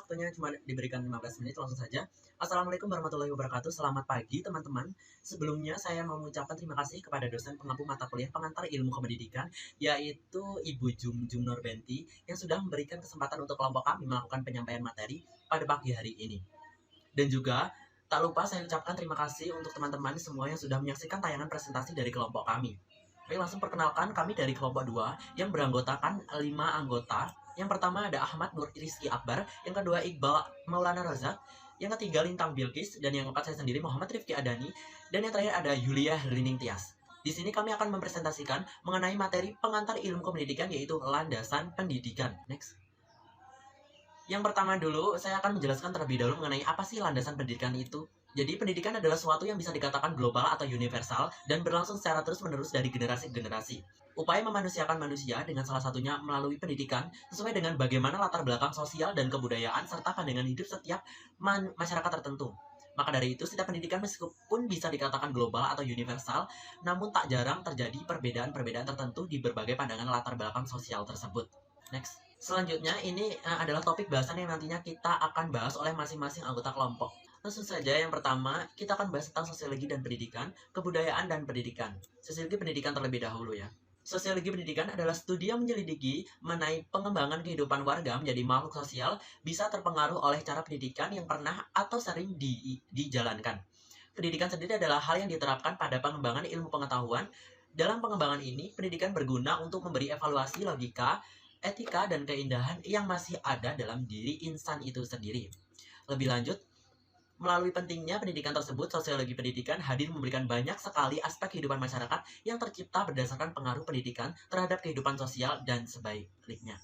waktunya cuma diberikan 15 menit, langsung saja. Assalamualaikum warahmatullahi wabarakatuh. Selamat pagi teman-teman. Sebelumnya saya mau mengucapkan terima kasih kepada dosen pengampu mata kuliah pengantar ilmu kependidikan, yaitu Ibu Jum Norbenti, yang sudah memberikan kesempatan untuk kelompok kami melakukan penyampaian materi pada pagi hari ini. Dan juga tak lupa saya ucapkan terima kasih untuk teman-teman semua yang sudah menyaksikan tayangan presentasi dari kelompok kami. Baik, langsung perkenalkan kami dari kelompok 2 yang beranggotakan 5 anggota. Yang pertama ada Ahmad Nur Rizky Akbar, yang kedua Iqbal Maulana Razak, yang ketiga Lintang Bilkis, dan yang keempat saya sendiri Muhammad Rifki Adani, dan yang terakhir ada Yulia Helining Tias. Di sini kami akan mempresentasikan mengenai materi pengantar ilmu pendidikan, yaitu landasan pendidikan. Next. Yang pertama dulu, saya akan menjelaskan terlebih dahulu mengenai apa sih landasan pendidikan itu. Jadi, pendidikan adalah sesuatu yang bisa dikatakan global atau universal dan berlangsung secara terus-menerus dari generasi ke generasi. Upaya memanusiakan manusia dengan salah satunya melalui pendidikan sesuai dengan bagaimana latar belakang sosial dan kebudayaan serta pandangan hidup setiap masyarakat tertentu. Maka dari itu, setiap pendidikan meskipun bisa dikatakan global atau universal, namun tak jarang terjadi perbedaan-perbedaan tertentu di berbagai pandangan latar belakang sosial tersebut. Next. Selanjutnya, ini adalah topik bahasan yang nantinya kita akan bahas oleh masing-masing anggota kelompok. Langsung saja, yang pertama, kita akan bahas tentang sosiologi dan pendidikan, kebudayaan dan pendidikan. Sosiologi pendidikan terlebih dahulu ya. Sosiologi pendidikan adalah studi yang menyelidiki mengenai pengembangan kehidupan warga menjadi makhluk sosial bisa terpengaruh oleh cara pendidikan yang pernah atau sering dijalankan. Pendidikan sendiri adalah hal yang diterapkan pada pengembangan ilmu pengetahuan. Dalam pengembangan ini, pendidikan berguna untuk memberi evaluasi logika, etika, dan keindahan yang masih ada dalam diri insan itu sendiri. Lebih lanjut, melalui pentingnya pendidikan tersebut, sosiologi pendidikan hadir memberikan banyak sekali aspek kehidupan masyarakat yang tercipta berdasarkan pengaruh pendidikan terhadap kehidupan sosial dan sebaliknya.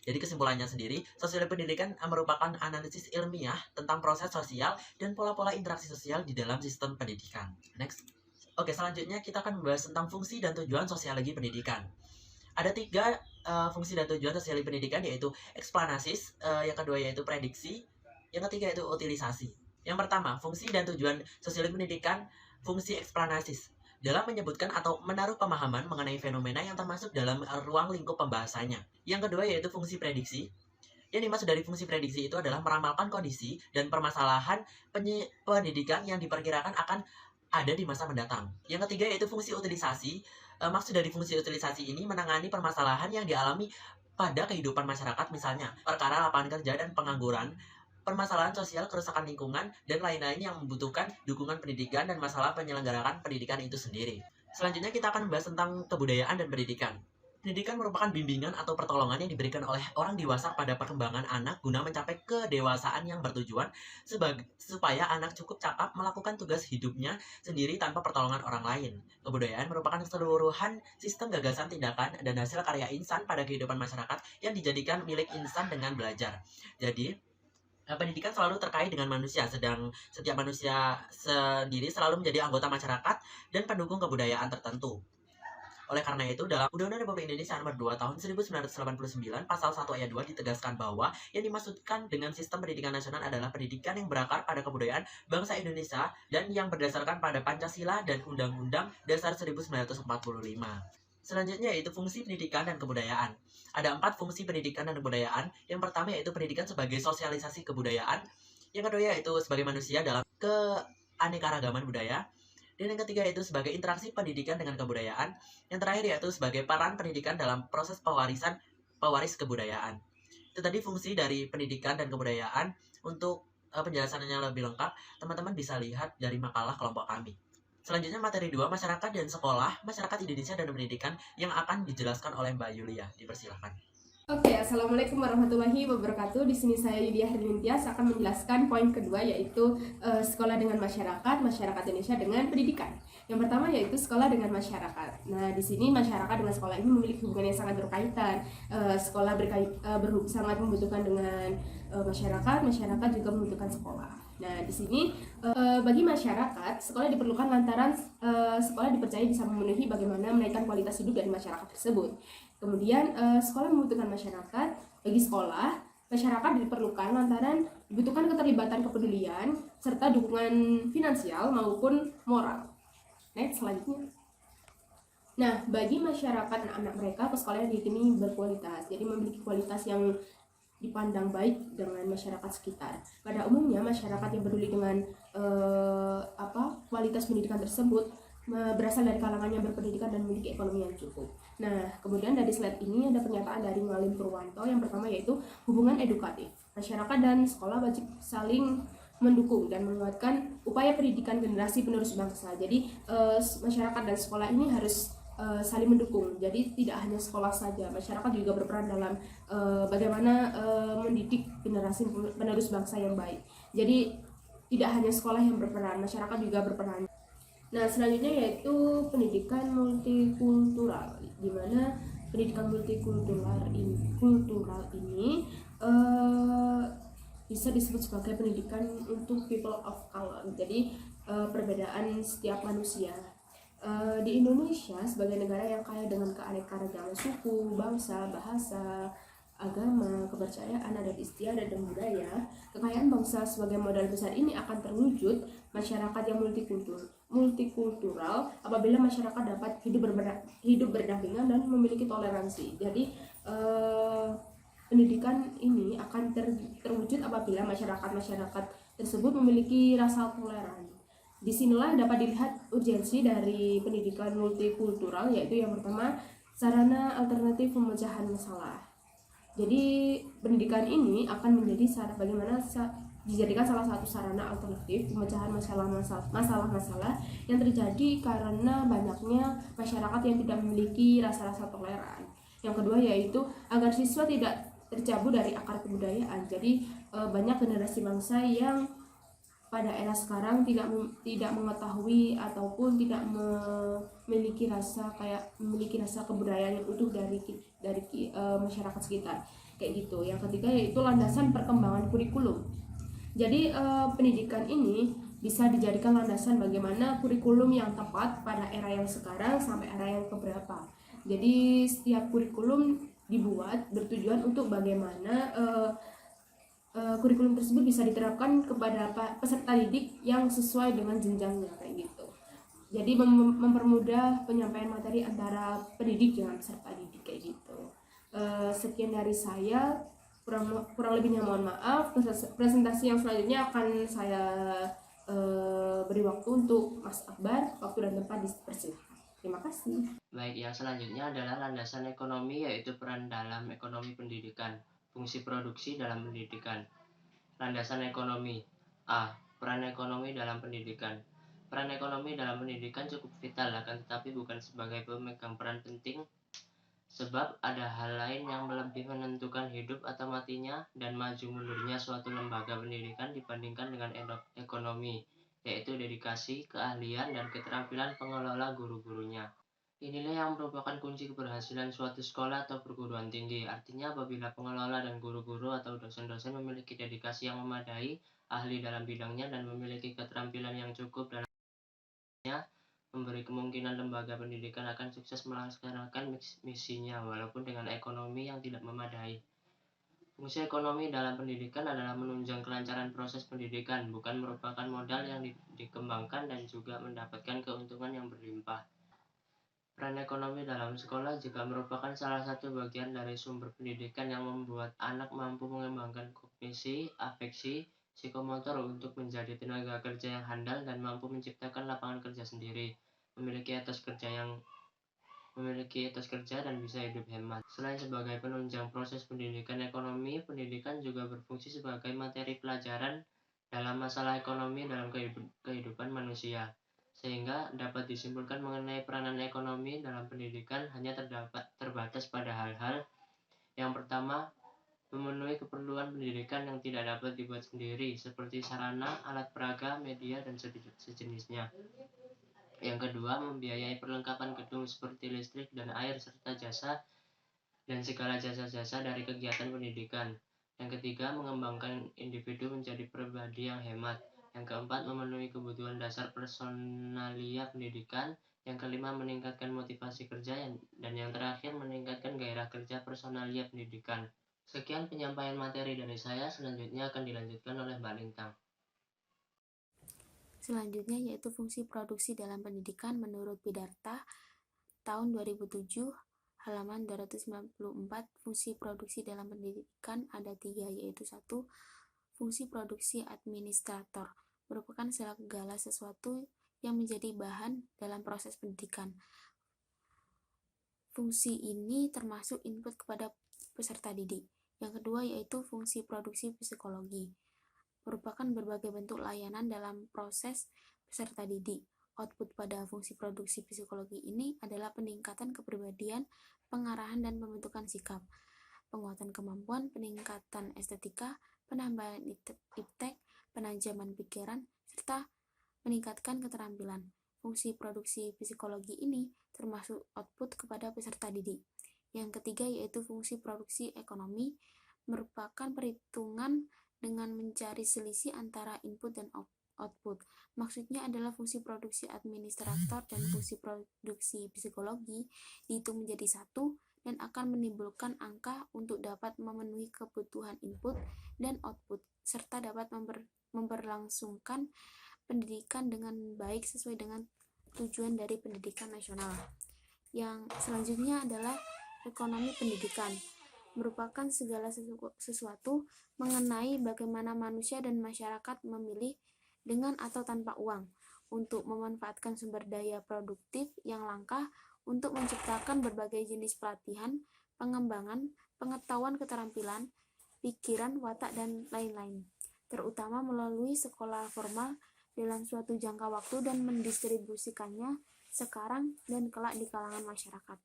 Jadi kesimpulannya sendiri, sosiologi pendidikan merupakan analisis ilmiah tentang proses sosial dan pola-pola interaksi sosial di dalam sistem pendidikan. Next. Oke, selanjutnya kita akan membahas tentang fungsi dan tujuan sosiologi pendidikan. Ada 3 fungsi dan tujuan sosiologi pendidikan, yaitu eksplanasis, yang kedua yaitu prediksi, yang ketiga yaitu utilisasi. Yang pertama, fungsi dan tujuan sosiologi pendidikan, fungsi eksplanasis dalam menyebutkan atau menaruh pemahaman mengenai fenomena yang termasuk dalam ruang lingkup pembahasannya. Yang kedua yaitu fungsi prediksi. Yang dimaksud dari fungsi prediksi itu adalah meramalkan kondisi dan permasalahan pendidikan yang diperkirakan akan ada di masa mendatang. Yang ketiga yaitu fungsi utilisasi. Maksud dari fungsi utilisasi ini menangani permasalahan yang dialami pada kehidupan masyarakat, misalnya perkara lapangan kerja dan pengangguran, permasalahan sosial, kerusakan lingkungan, dan lain-lain yang membutuhkan dukungan pendidikan dan masalah penyelenggaraan pendidikan itu sendiri. Selanjutnya kita akan membahas tentang kebudayaan dan pendidikan. Pendidikan merupakan bimbingan atau pertolongan yang diberikan oleh orang dewasa pada perkembangan anak guna mencapai kedewasaan yang bertujuan supaya anak cukup cakap melakukan tugas hidupnya sendiri tanpa pertolongan orang lain. Kebudayaan merupakan keseluruhan sistem gagasan, tindakan, dan hasil karya insan pada kehidupan masyarakat yang dijadikan milik insan dengan belajar. Jadi, pendidikan selalu terkait dengan manusia, sedang setiap manusia sendiri selalu menjadi anggota masyarakat dan pendukung kebudayaan tertentu. Oleh karena itu, dalam Undang-Undang Republik Indonesia Nomor 2 Tahun 1989, Pasal 1 Ayat 2 ditegaskan bahwa yang dimaksudkan dengan sistem pendidikan nasional adalah pendidikan yang berakar pada kebudayaan bangsa Indonesia dan yang berdasarkan pada Pancasila dan Undang-Undang Dasar 1945. Selanjutnya yaitu fungsi pendidikan dan kebudayaan. Ada 4 fungsi pendidikan dan kebudayaan. Yang pertama yaitu pendidikan sebagai sosialisasi kebudayaan. Yang kedua yaitu sebagai manusia dalam keanekaragaman budaya. Dan yang ketiga yaitu sebagai interaksi pendidikan dengan kebudayaan. Yang terakhir yaitu sebagai peran pendidikan dalam proses pewaris kebudayaan. Itu tadi fungsi dari pendidikan dan kebudayaan. Untuk penjelasannya lebih lengkap, teman-teman bisa lihat dari makalah kelompok kami. Selanjutnya materi 2, masyarakat dan sekolah, masyarakat Indonesia dan pendidikan, yang akan dijelaskan oleh Mbak Yulia. Dipersilakan. Oke, Assalamualaikum warahmatullahi wabarakatuh. Di sini saya Yulia Helining Tias akan menjelaskan poin kedua, yaitu sekolah dengan masyarakat, masyarakat Indonesia dengan pendidikan. Yang pertama yaitu sekolah dengan masyarakat. Nah, di sini masyarakat dengan sekolah ini memiliki hubungan yang sangat berkaitan. Sekolah sangat membutuhkan dengan masyarakat, masyarakat juga membutuhkan sekolah. Nah, di sini bagi masyarakat, sekolah diperlukan lantaran sekolah dipercaya bisa memenuhi bagaimana menaikkan kualitas hidup dari masyarakat tersebut. Kemudian sekolah membutuhkan masyarakat. Bagi sekolah, masyarakat diperlukan lantaran dibutuhkan keterlibatan kepedulian serta dukungan finansial maupun moral. Next, selanjutnya. Nah, bagi masyarakat anak-anak mereka, sekolah di sini berkualitas. Jadi memiliki kualitas yang dipandang baik dengan masyarakat sekitar. Pada umumnya masyarakat yang peduli dengan kualitas pendidikan tersebut berasal dari kalangan yang berpendidikan dan memiliki ekonomi yang cukup. Nah, kemudian dari slide ini ada pernyataan dari Ngalim Purwanto. Yang pertama yaitu hubungan edukatif. Masyarakat dan sekolah wajib saling mendukung dan menguatkan upaya pendidikan generasi penerus bangsa. Jadi masyarakat dan sekolah ini harus saling mendukung. Jadi tidak hanya sekolah saja, masyarakat juga berperan dalam bagaimana mendidik generasi penerus bangsa yang baik. Jadi tidak hanya sekolah yang berperan, masyarakat juga berperan. Nah, selanjutnya yaitu pendidikan multikultural, di mana pendidikan multikultural ini bisa disebut sebagai pendidikan untuk people of color. Jadi perbedaan setiap manusia. Di Indonesia sebagai negara yang kaya dengan keanekaragaman suku, bangsa, bahasa, agama, kepercayaan, adat istiadat, dan budaya, kekayaan bangsa sebagai modal besar ini akan terwujud masyarakat yang multikultural apabila masyarakat dapat hidup berdampingan dan memiliki toleransi. Jadi pendidikan ini akan terwujud apabila masyarakat tersebut memiliki rasa toleran. Disinilah dapat dilihat urgensi dari pendidikan multikultural, yaitu yang pertama, sarana alternatif pemecahan masalah. Jadi pendidikan ini akan menjadi dijadikan salah satu sarana alternatif pemecahan masalah-masalah yang terjadi karena banyaknya masyarakat yang tidak memiliki rasa-rasa toleran. Yang kedua yaitu agar siswa tidak tercabut dari akar kebudayaan. Jadi banyak generasi bangsa yang pada era sekarang tidak mengetahui ataupun tidak memiliki rasa kebudayaan yang utuh dari masyarakat sekitar, kayak gitu. Yang ketiga yaitu landasan perkembangan kurikulum. Jadi pendidikan ini bisa dijadikan landasan bagaimana kurikulum yang tepat pada era yang sekarang sampai era yang keberapa. Jadi setiap kurikulum dibuat bertujuan untuk bagaimana kurikulum tersebut bisa diterapkan kepada peserta didik yang sesuai dengan jenjangnya, kayak gitu. Jadi mempermudah penyampaian materi antara pendidik dengan peserta didik, kayak gitu. Sekian dari saya, kurang lebihnya mohon maaf. Presentasi yang selanjutnya akan saya beri waktu untuk Mas Akbar. Waktu dan tempat dipersilakan. Terima kasih. Baik, yang selanjutnya adalah landasan ekonomi, yaitu peran dalam ekonomi pendidikan. Fungsi produksi dalam pendidikan. Landasan ekonomi. A. Peran ekonomi dalam pendidikan. Peran ekonomi dalam pendidikan cukup vital, akan tetapi bukan sebagai pemegang peran penting, sebab ada hal lain yang lebih menentukan hidup atau matinya dan maju mundurnya suatu lembaga pendidikan dibandingkan dengan ekonomi, yaitu dedikasi, keahlian, dan keterampilan pengelola guru-gurunya. Inilah yang merupakan kunci keberhasilan suatu sekolah atau perguruan tinggi. Artinya apabila pengelola dan guru-guru atau dosen-dosen memiliki dedikasi yang memadai, ahli dalam bidangnya, dan memiliki keterampilan yang cukup dalamnya, memberi kemungkinan lembaga pendidikan akan sukses melaksanakan misinya walaupun dengan ekonomi yang tidak memadai. Fungsi ekonomi dalam pendidikan adalah menunjang kelancaran proses pendidikan, bukan merupakan modal yang dikembangkan dan juga mendapatkan keuntungan yang berlimpah. Peran ekonomi dalam sekolah juga merupakan salah satu bagian dari sumber pendidikan yang membuat anak mampu mengembangkan kognisi, afeksi, psikomotor untuk menjadi tenaga kerja yang handal dan mampu menciptakan lapangan kerja sendiri, memiliki etos kerja dan bisa hidup hemat. Selain sebagai penunjang proses pendidikan ekonomi, pendidikan juga berfungsi sebagai materi pelajaran dalam masalah ekonomi dalam kehidupan manusia, sehingga dapat disimpulkan mengenai peranan ekonomi dalam pendidikan hanya terbatas pada hal-hal yang pertama, memenuhi keperluan pendidikan yang tidak dapat dibuat sendiri, seperti sarana, alat peraga, media, dan sejenisnya. Yang kedua, membiayai perlengkapan gedung seperti listrik dan air serta jasa dan segala jasa-jasa dari kegiatan pendidikan. Yang ketiga, mengembangkan individu menjadi pribadi yang hemat. Yang keempat, memenuhi kebutuhan dasar personalia pendidikan. Yang kelima, meningkatkan motivasi kerja. Dan yang terakhir, meningkatkan gairah kerja personalia pendidikan. Sekian penyampaian materi dari saya, selanjutnya akan dilanjutkan oleh Mbak Lintang. Selanjutnya yaitu fungsi produksi dalam pendidikan menurut Bidharta tahun 2007, halaman 294. Fungsi produksi dalam pendidikan ada 3, yaitu 1. Fungsi produksi administrator merupakan segala sesuatu yang menjadi bahan dalam proses pendidikan. Fungsi ini termasuk input kepada peserta didik. Yang kedua yaitu fungsi produksi psikologi, merupakan berbagai bentuk layanan dalam proses peserta didik. Output pada fungsi produksi psikologi ini adalah peningkatan kepribadian, pengarahan dan pembentukan sikap, penguatan kemampuan, peningkatan estetika, penambahan iptek, penajaman pikiran, serta meningkatkan keterampilan. Fungsi produksi psikologi ini termasuk output kepada peserta didik. Yang ketiga yaitu fungsi produksi ekonomi, merupakan perhitungan dengan mencari selisih antara input dan output. Maksudnya adalah fungsi produksi administrator dan fungsi produksi psikologi dihitung menjadi satu dan akan menimbulkan angka untuk dapat memenuhi kebutuhan input dan output, serta dapat memberlangsungkan pendidikan dengan baik sesuai dengan tujuan dari pendidikan nasional. Yang selanjutnya adalah ekonomi pendidikan, merupakan segala sesuatu mengenai bagaimana manusia dan masyarakat memilih dengan atau tanpa uang untuk memanfaatkan sumber daya produktif yang langka untuk menciptakan berbagai jenis pelatihan, pengembangan, pengetahuan keterampilan, pikiran, watak, dan lain-lain, terutama melalui sekolah formal dalam suatu jangka waktu dan mendistribusikannya sekarang dan kelak di kalangan masyarakat.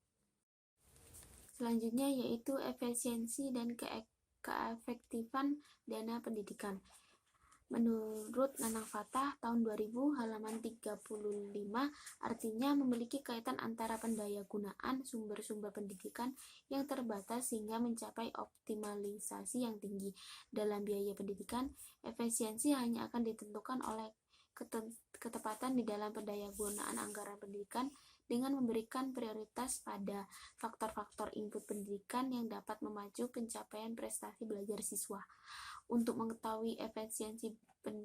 Selanjutnya yaitu efisiensi dan keefektifan dana pendidikan. Menurut Nanang Fatah tahun 2000 halaman 35, artinya memiliki kaitan antara pendayagunaan sumber-sumber pendidikan yang terbatas sehingga mencapai optimalisasi yang tinggi. Dalam biaya pendidikan, efisiensi hanya akan ditentukan oleh ketepatan di dalam pendayagunaan anggaran pendidikan dengan memberikan prioritas pada faktor-faktor input pendidikan yang dapat memacu pencapaian prestasi belajar siswa. Untuk mengetahui efisiensi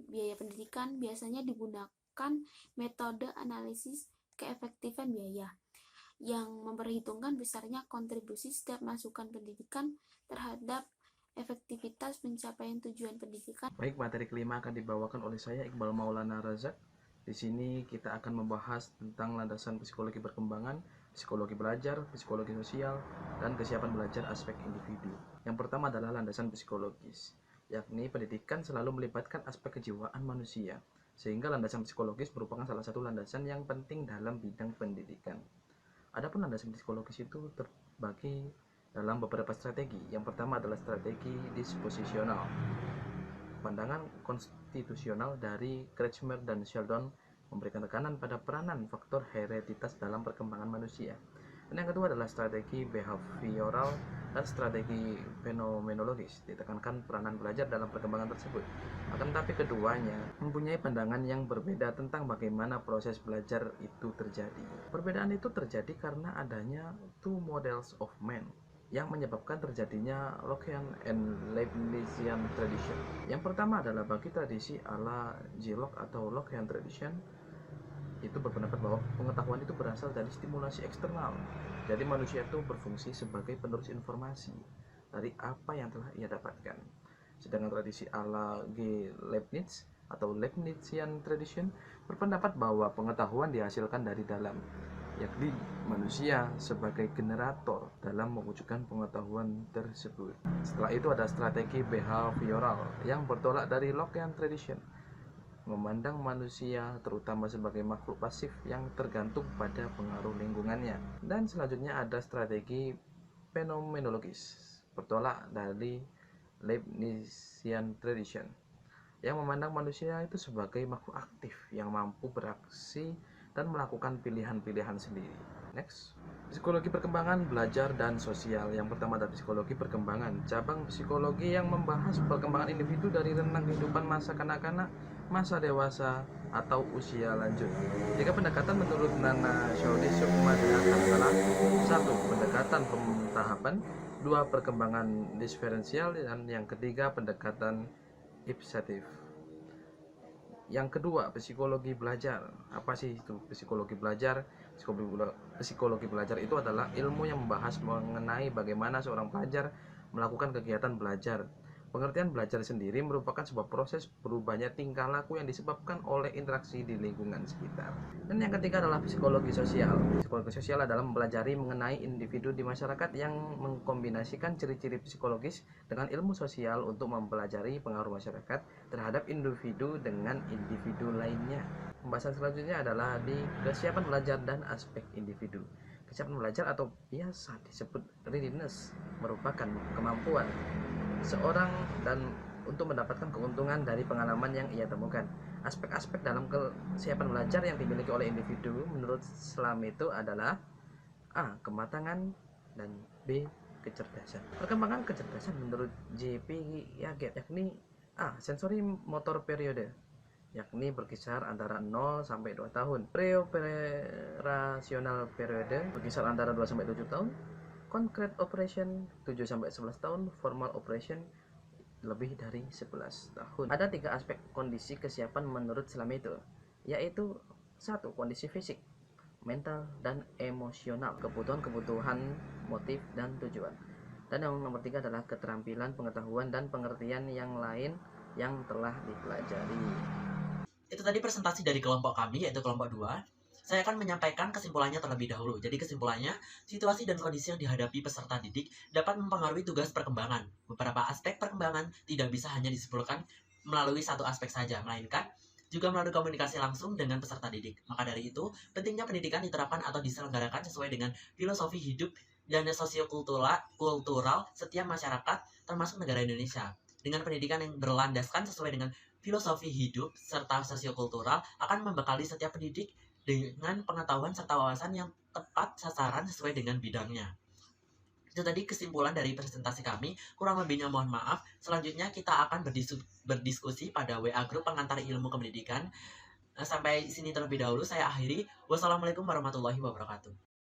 biaya pendidikan, biasanya digunakan metode analisis keefektifan biaya yang memperhitungkan besarnya kontribusi setiap masukan pendidikan terhadap efektivitas pencapaian tujuan pendidikan. Baik, materi kelima akan dibawakan oleh saya Iqbal Maulana Razak. Di sini kita akan membahas tentang landasan psikologi perkembangan, psikologi belajar, psikologi sosial, dan kesiapan belajar aspek individu. Yang pertama adalah landasan psikologis, yakni pendidikan selalu melibatkan aspek kejiwaan manusia, sehingga landasan psikologis merupakan salah satu landasan yang penting dalam bidang pendidikan. Adapun landasan psikologis itu terbagi dalam beberapa strategi. Yang pertama adalah strategi disposisional. Pandangan konstitusional dari Kretschmer dan Sheldon memberikan tekanan pada peranan faktor hereditas dalam perkembangan manusia. Dan yang kedua adalah strategi behavioral dan strategi fenomenologis. Ditekankan peranan belajar dalam perkembangan tersebut. Akan tetapi keduanya mempunyai pandangan yang berbeda tentang bagaimana proses belajar itu terjadi. Perbedaan itu terjadi karena adanya two models of man yang menyebabkan terjadinya Lockean and Leibnizian tradition. Yang pertama adalah bagi tradisi ala J. Locke atau Lockean tradition, itu berpendapat bahwa pengetahuan itu berasal dari stimulasi eksternal. Jadi manusia itu berfungsi sebagai penerus informasi dari apa yang telah ia dapatkan. Sedangkan tradisi ala G. Leibniz atau Leibnizian tradition berpendapat bahwa pengetahuan dihasilkan dari dalam, yakni manusia sebagai generator dalam mewujudkan pengetahuan tersebut. Setelah itu ada strategi behavioral yang bertolak dari Lockean tradition, memandang manusia terutama sebagai makhluk pasif yang tergantung pada pengaruh lingkungannya. Dan selanjutnya ada strategi fenomenologis, bertolak dari Leibnizian tradition, yang memandang manusia itu sebagai makhluk aktif yang mampu beraksi dan melakukan pilihan-pilihan sendiri. Next, psikologi perkembangan, belajar, dan sosial. Yang pertama adalah psikologi perkembangan, cabang psikologi yang membahas perkembangan individu dari rentang kehidupan masa kanak-kanak, masa dewasa, atau usia lanjut. Jika pendekatan menurut Nana Shaudi Sukma adalah 1. Pendekatan pentahapan, 2. Perkembangan diferensial, dan yang ketiga pendekatan ipsatif. Yang kedua, psikologi belajar. Apa sih itu psikologi belajar? Psikologi belajar itu adalah ilmu yang membahas mengenai bagaimana seorang pelajar melakukan kegiatan belajar. Pengertian belajar sendiri merupakan sebuah proses berubahnya tingkah laku yang disebabkan oleh interaksi di lingkungan sekitar. Dan yang ketiga adalah psikologi sosial. Psikologi sosial adalah mempelajari mengenai individu di masyarakat yang mengkombinasikan ciri-ciri psikologis dengan ilmu sosial untuk mempelajari pengaruh masyarakat terhadap individu dengan individu lainnya. Pembahasan selanjutnya adalah di kesiapan belajar dan aspek individu. Kesiapan belajar atau biasa disebut readiness merupakan kemampuan seorang dan untuk mendapatkan keuntungan dari pengalaman yang ia temukan. Aspek-aspek dalam kesiapan belajar yang dimiliki oleh individu menurut Islam itu adalah A. Kematangan dan B. Kecerdasan. Perkembangan kecerdasan menurut J.P. Piaget yakni A. Sensori motor periode yakni berkisar antara 0 sampai 2 tahun. Pre-operational periode berkisar antara 2 sampai 7 tahun. Concrete operation 7 sampai 11 tahun, formal operation lebih dari 11 tahun. Ada 3 aspek kondisi kesiapan menurut Islam itu, yaitu 1. Kondisi fisik, mental, dan emosional, kebutuhan, motif, dan tujuan. Dan yang nomor 3 adalah keterampilan, pengetahuan, dan pengertian yang lain yang telah dipelajari. Itu tadi presentasi dari kelompok kami, yaitu kelompok 2. Saya akan menyampaikan kesimpulannya terlebih dahulu. Jadi kesimpulannya, situasi dan kondisi yang dihadapi peserta didik dapat mempengaruhi tugas perkembangan. Beberapa aspek perkembangan tidak bisa hanya disimpulkan melalui satu aspek saja, melainkan juga melalui komunikasi langsung dengan peserta didik. Maka dari itu, pentingnya pendidikan diterapkan atau diselenggarakan sesuai dengan filosofi hidup dan sosiokultural setiap masyarakat, termasuk negara Indonesia. Dengan pendidikan yang berlandaskan sesuai dengan filosofi hidup serta sosiokultural akan membekali setiap pendidik dengan pengetahuan serta wawasan yang tepat sasaran sesuai dengan bidangnya. Itu tadi kesimpulan dari presentasi kami. Kurang lebihnya mohon maaf. Selanjutnya kita akan berdiskusi pada WA Grup Pengantar Ilmu Kependidikan. Sampai sini terlebih dahulu saya akhiri. Wassalamualaikum warahmatullahi wabarakatuh.